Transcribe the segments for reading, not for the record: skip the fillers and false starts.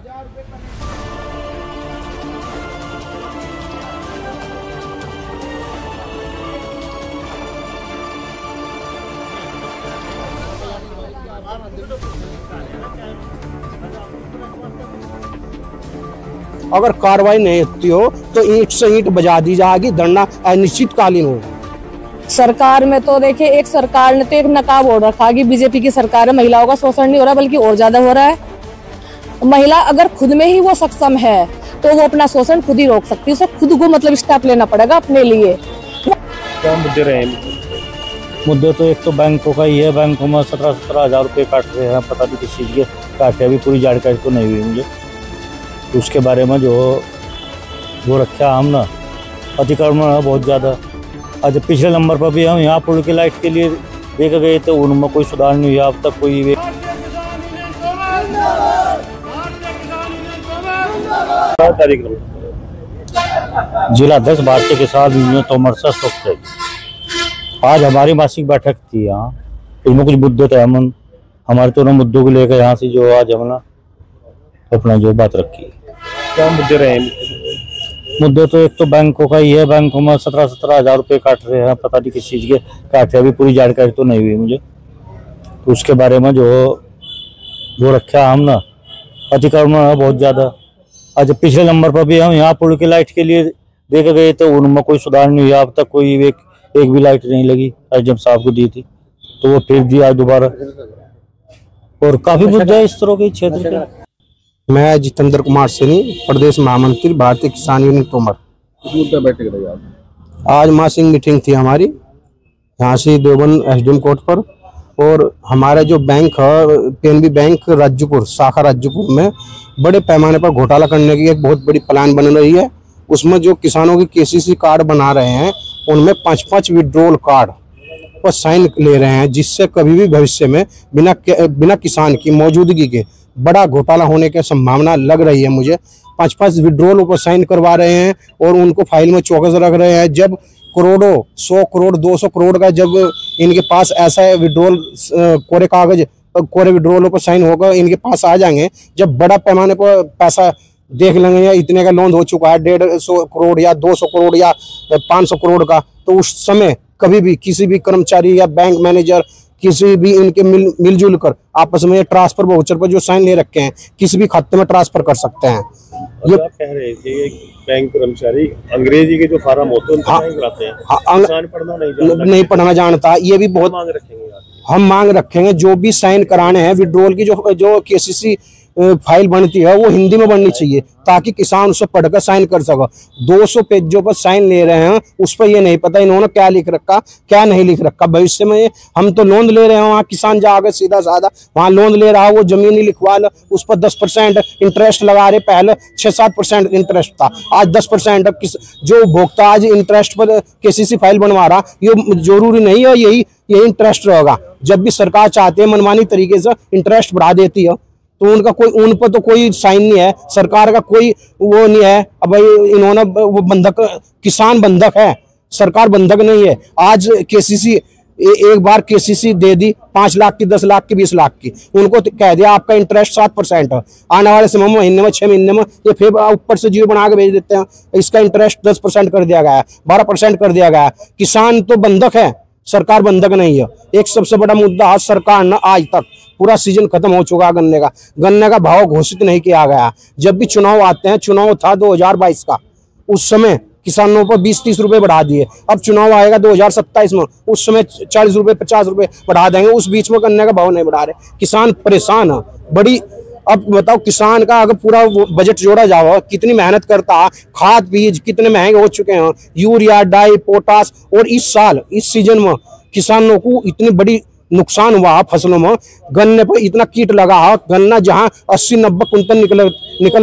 अगर कार्रवाई नहीं होती हो तो ईंट से ईंट बजा दी जाएगी, धरना अनिश्चितकालीन होगा। सरकार में तो देखिए, एक सरकार ने तो एक नकाब ओढ़ रखा कि बीजेपी की सरकार है, महिलाओं का शोषण नहीं हो रहा बल्कि और ज्यादा हो रहा है। महिला अगर खुद में ही वो सक्षम है तो वो अपना शोषण खुद ही रोक सकती है, उसे खुद को मतलब स्टेप लेना पड़ेगा अपने लिए। क्या मुद्दे रहे? मुद्दे तो एक तो बैंकों का ही है, बैंकों में 17-17 हज़ार रुपये काट रहे हैं, पता नहीं किस चीज़ के काटे, अभी पूरी जानकारी तो नहीं हुई मुझे। तो उसके बारे में जो वो रखा हम ना अतिक्रमण है बहुत ज़्यादा। आज पिछले नंबर पर भी हम यहाँ पुल की लाइट के लिए देखे गए तो उनमें कोई सुधार नहीं हुआ अब तक। कोई जिला अध्यक्ष भारतीय किसान यूनियन तोमर से स्वच्छ है। आज हमारी मासिक बैठक थी यहाँ, उसमें कुछ मुद्दे थे, हम हमारे दोनों मुद्दों को लेकर यहाँ से जो आज हमने अपना जो बात रखी। क्या मुद्दे रहे? मुद्दे तो एक तो बैंकों का ही है, बैंकों में 17-17 हज़ार रुपये काट रहे हैं, पता नहीं किस चीज़ के काटे, अभी पूरी जानकारी तो नहीं हुई मुझे। तो उसके बारे में जो वो रखा हम ना अतिक्रमण है बहुत ज़्यादा। आज पिछले नंबर पर भी हम यहाँ पुल की लाइट के लिए देखे गए तो उनमें कोई सुधार नहीं हुआ अब तक। कोई एक भी लाइट नहीं लगी, एसडीएम साहब को दी थी तो वो फिर दिया दोबारा। और काफी मुद्दे इस तरह के क्षेत्र के। मैं जितेंद्र कुमार सैनी, प्रदेश महामंत्री भारतीय किसान यूनियन तोमर। मुद्दा बैठक रही आज मासिक मीटिंग थी हमारी यहाँ से देवबंद एसडीएम कोर्ट पर। और हमारा जो बैंक है पीएनबी बैंक राज्यपुर शाखा राज्यपुर में बड़े पैमाने पर घोटाला करने की एक बहुत बड़ी प्लान बन रही है। उसमें जो किसानों की केसीसी कार्ड बना रहे हैं उनमें 5-5 विड्रॉल कार्ड पर साइन ले रहे हैं, जिससे कभी भी भविष्य में बिना किसान की मौजूदगी के बड़ा घोटाला होने की संभावना लग रही है मुझे। 5-5 विड्रॉल पर साइन करवा रहे हैं और उनको फाइल में चौकस रख रहे हैं। जब करोड़ों 100 करोड़ 200 करोड़ का जब इनके पास ऐसा है विड्रॉल कोरे विड्रॉलों पर साइन होकर इनके पास आ जाएंगे, जब बड़ा पैमाने पर पैसा देख लेंगे या इतने का लोन हो चुका है 150 करोड़ या 200 करोड़ या 500 करोड़ का, तो उस समय कभी भी किसी भी कर्मचारी या बैंक मैनेजर किसी भी इनके मिलजुल कर आपस में ट्रांसफर वाउचर पर जो साइन ले रखे हैं किसी भी खाते में ट्रांसफर कर सकते हैं। ये कह रहे थे बैंक कर्मचारी अंग्रेजी के जो फार्म होते हैं नहीं पढ़ना जानता। ये भी बहुत हम मांग रखेंगे जो भी साइन कराने हैं विड्रॉल की जो केसीसी फाइल बनती है वो हिंदी में बननी चाहिए ताकि किसान उसे पढ़कर साइन कर सके। 200 पेजों पर साइन ले रहे हैं, उस पर ये नहीं पता इन्होंने क्या लिख रखा क्या नहीं लिख रखा। भविष्य में हम तो लोन ले रहे हैं, वहाँ किसान जाकर सीधा साधा वहाँ लोन ले रहा है, वो जमीन ही लिखवा लो, उस पर 10% इंटरेस्ट लगा रहे। पहले 6-7% इंटरेस्ट था, आज 10%। जो उपभोक्ता आज इंटरेस्ट पर केसीसी फाइल बनवा रहा, ये जरूरी नहीं है यही इंटरेस्ट रहेगा। जब भी सरकार चाहती है मनमानी तरीके से इंटरेस्ट बढ़ा देती है, तो उन पर तो कोई साइन नहीं है, सरकार का कोई वो नहीं है। अब भाई इन्होंने वो बंधक, किसान बंधक है, सरकार बंधक नहीं है। आज केसीसी एक बार केसीसी दे दी 5 लाख की, 10 लाख की, 20 लाख की, उनको कह दिया आपका इंटरेस्ट 7% है। आने वाले समय महीने में 6 महीने में ये फिर ऊपर से 0 बना के भेज देते हैं। इसका इंटरेस्ट 10% कर दिया गया है, 12% कर दिया गया है। किसान तो बंधक है, सरकार बंधक नहीं है। एक सबसे बड़ा मुद्दा आज सरकार ने आज तक पूरा सीजन खत्म हो चुका गन्ने का भाव घोषित नहीं किया गया। जब भी चुनाव आते हैं, चुनाव था 2022 का, उस समय किसानों पर 20-30 रुपए बढ़ा दिए। अब चुनाव आएगा 2027 में, उस समय 40 रुपए 50 रुपए बढ़ा देंगे। उस बीच में गन्ने का भाव नहीं बढ़ा रहे, किसान परेशान है बड़ी। अब बताओ किसान का अगर पूरा बजट जोड़ा जाओ कितनी मेहनत करता है, खाद बीज कितने महंगे हो चुके हैं, यूरिया डाई पोटास। और इस साल इस सीजन में किसानों को इतनी बड़ी नुकसान हुआ फसलों में, गन्ने पर इतना कीट लगा है। गन्ना जहां 80-90 कुंटल निकल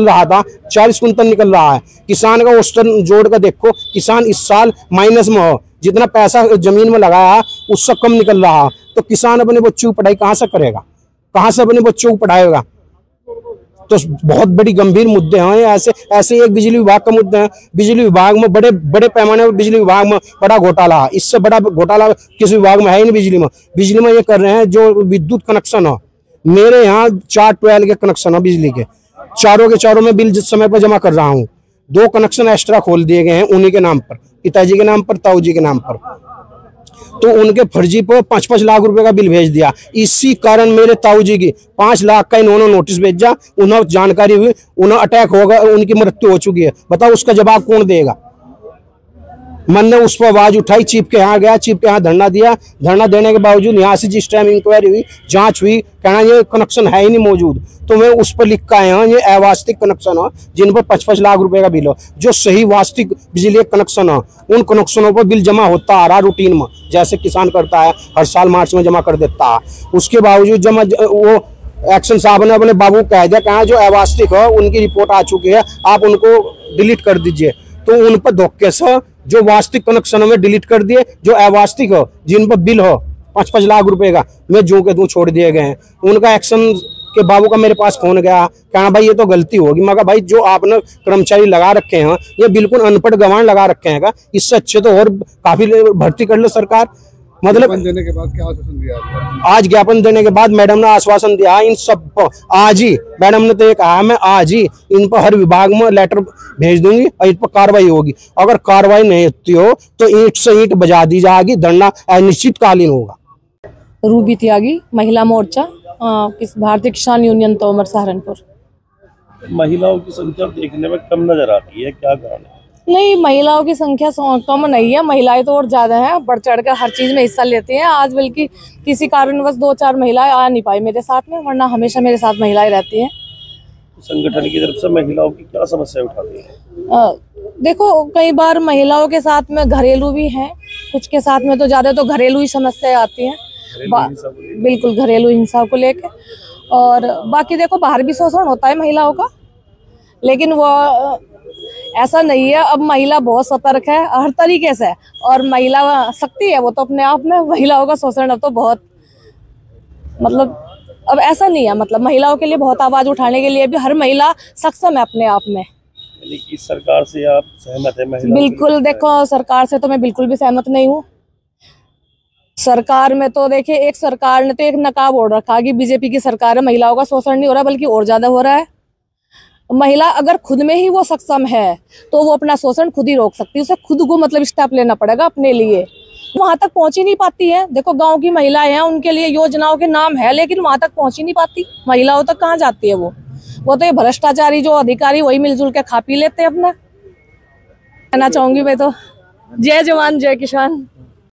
रहा था 40 कुंटल निकल रहा है। किसान का औसतन जोड़ कर देखो, किसान इस साल माइनस में हो, जितना पैसा जमीन में लगाया उससे कम निकल रहा है। तो किसान अपने बच्चों की पढ़ाई कहाँ से करेगा, कहाँ से अपने बच्चों को पढ़ाएगा? तो बहुत बड़ी गंभीर मुद्दे हैं ऐसे एक बिजली विभाग का मुद्दा है। बिजली विभाग में बड़े पैमाने पर बिजली विभाग में बड़ा घोटाला है। इससे बड़ा घोटाला किसी विभाग में है ही नहीं। बिजली में ये कर रहे हैं जो विद्युत कनेक्शन है। मेरे यहाँ 4 12 के कनेक्शन है बिजली के। चारों के चारों में बिल जिस समय पर जमा कर रहा हूँ। 2 कनेक्शन एक्स्ट्रा खोल दिए गए हैं उन्हीं के नाम पर, पिताजी के नाम पर, ताऊ जी के नाम पर। तो उनके फर्जी पर 5-5 लाख रुपए का बिल भेज दिया। इसी कारण मेरे ताऊ जी की 5 लाख का इन्होंने नोटिस भेजा। उन्हें जानकारी हुई, उन्हें अटैक होगा, उनकी मृत्यु हो चुकी है। बताओ उसका जवाब कौन देगा? मैंने उस पर आवाज उठाई, चीफ के यहाँ गया, चीफ के यहाँ धरना दिया। धरना देने के बावजूद यहाँ से जिस टाइम इंक्वायरी हुई, जांच हुई, कहना ये कनेक्शन है ही नहीं मौजूद। तो मैं उस पर लिख के आया हूँ ये अवास्तविक कनेक्शन है जिन पर 5-5 लाख रुपए का बिल हो। जो सही वास्तविक बिजली कनेक्शन है उन कनेक्शनों पर बिल जमा होता आ रहा रूटीन में, जैसे किसान करता है, हर साल मार्च में जमा कर देता है। उसके बावजूद जमा वो एक्शन साहब ने अपने बाबू को कह दिया, कहा जो अवास्तविक हो उनकी रिपोर्ट आ चुकी है, आप उनको डिलीट कर दीजिए। तो उन पर धोखे से जो वास्तविक कनेक्शनों में डिलीट कर दिए, जो अवास्तविक हो जिन पर बिल हो 5-5 लाख रुपए का, मैं जो के तू छोड़ दिए गए हैं। उनका एक्शन के बाबू का मेरे पास फोन गया, कहना भाई ये तो गलती होगी। मगर भाई जो आपने कर्मचारी लगा रखे हैं ये बिल्कुल अनपढ़ गंवार लगा रखे हैं, इससे अच्छे तो और काफी भर्ती कर ले सरकार। मतलब देने के बाद क्या आश्वासन दिया आपको? आज ज्ञापन देने के बाद मैडम ने आश्वासन दिया इन सब को आज ही, मैडम ने तो ये कहा मैं आज ही इन पर हर विभाग में लेटर भेज दूंगी और इन पर कार्रवाई होगी। अगर कार्रवाई नहीं होती हो तो ईंट से ईंट बजा दी जाएगी, धरना अनिश्चितकालीन होगा। रूबी त्यागी, महिला मोर्चा, भारतीय किसान यूनियन तोमर, सहारनपुर। महिलाओं की संख्या देखने में कम नजर आती है, क्या कारण है? नहीं, महिलाओं की संख्या कम नहीं है, महिलाएं तो और ज्यादा हैं, बढ़ चढ़ कर हर चीज में हिस्सा लेती हैं। आज बल्कि किसी कारणवश 2-4 महिलाएं आ नहीं पाई मेरे साथ में, वरना हमेशा मेरे साथ महिलाएं रहती हैं। संगठन की तरफ से महिलाओं की क्या समस्या उठाती है? देखो कई बार महिलाओं के साथ में घरेलू भी हैं, कुछ के साथ में तो ज्यादा तो घरेलू ही समस्याएं आती हैं, बिल्कुल घरेलू हिंसा को लेकर। और बाकी देखो बाहर भी शोषण होता है महिलाओं का, लेकिन वो ऐसा नहीं है। अब महिला बहुत सतर्क है हर तरीके से, और महिला शक्ति है वो तो अपने आप में। महिलाओं का शोषण अब तो बहुत, मतलब अब ऐसा नहीं है, मतलब महिलाओं के लिए बहुत आवाज उठाने के लिए भी हर महिला सक्षम है अपने आप में। यानी सरकार से आप सहमत है? महिला बिल्कुल, देखो सरकार से तो मैं बिल्कुल भी सहमत नहीं हूँ। सरकार में तो देखिए, एक सरकार ने तो एक नकाब ओढ़ रखा कि बीजेपी की सरकार है, महिलाओं का शोषण नहीं हो रहा बल्कि और ज्यादा हो रहा है। महिला अगर खुद में ही वो सक्षम है तो वो अपना शोषण खुद ही रोक सकती है, उसे खुद को मतलब स्टेप लेना पड़ेगा अपने लिए। वहां तक पहुंच ही नहीं पाती है। देखो गांव की महिलाएं हैं, उनके लिए योजनाओं के नाम है, लेकिन वहां तक पहुंच ही नहीं पाती। महिलाओं तक कहाँ जाती है वो तो ये भ्रष्टाचारी जो अधिकारी वही मिलजुल के खा पी लेते हैं अपना। कहना चाहूंगी मैं तो, जय जवान जय किसान।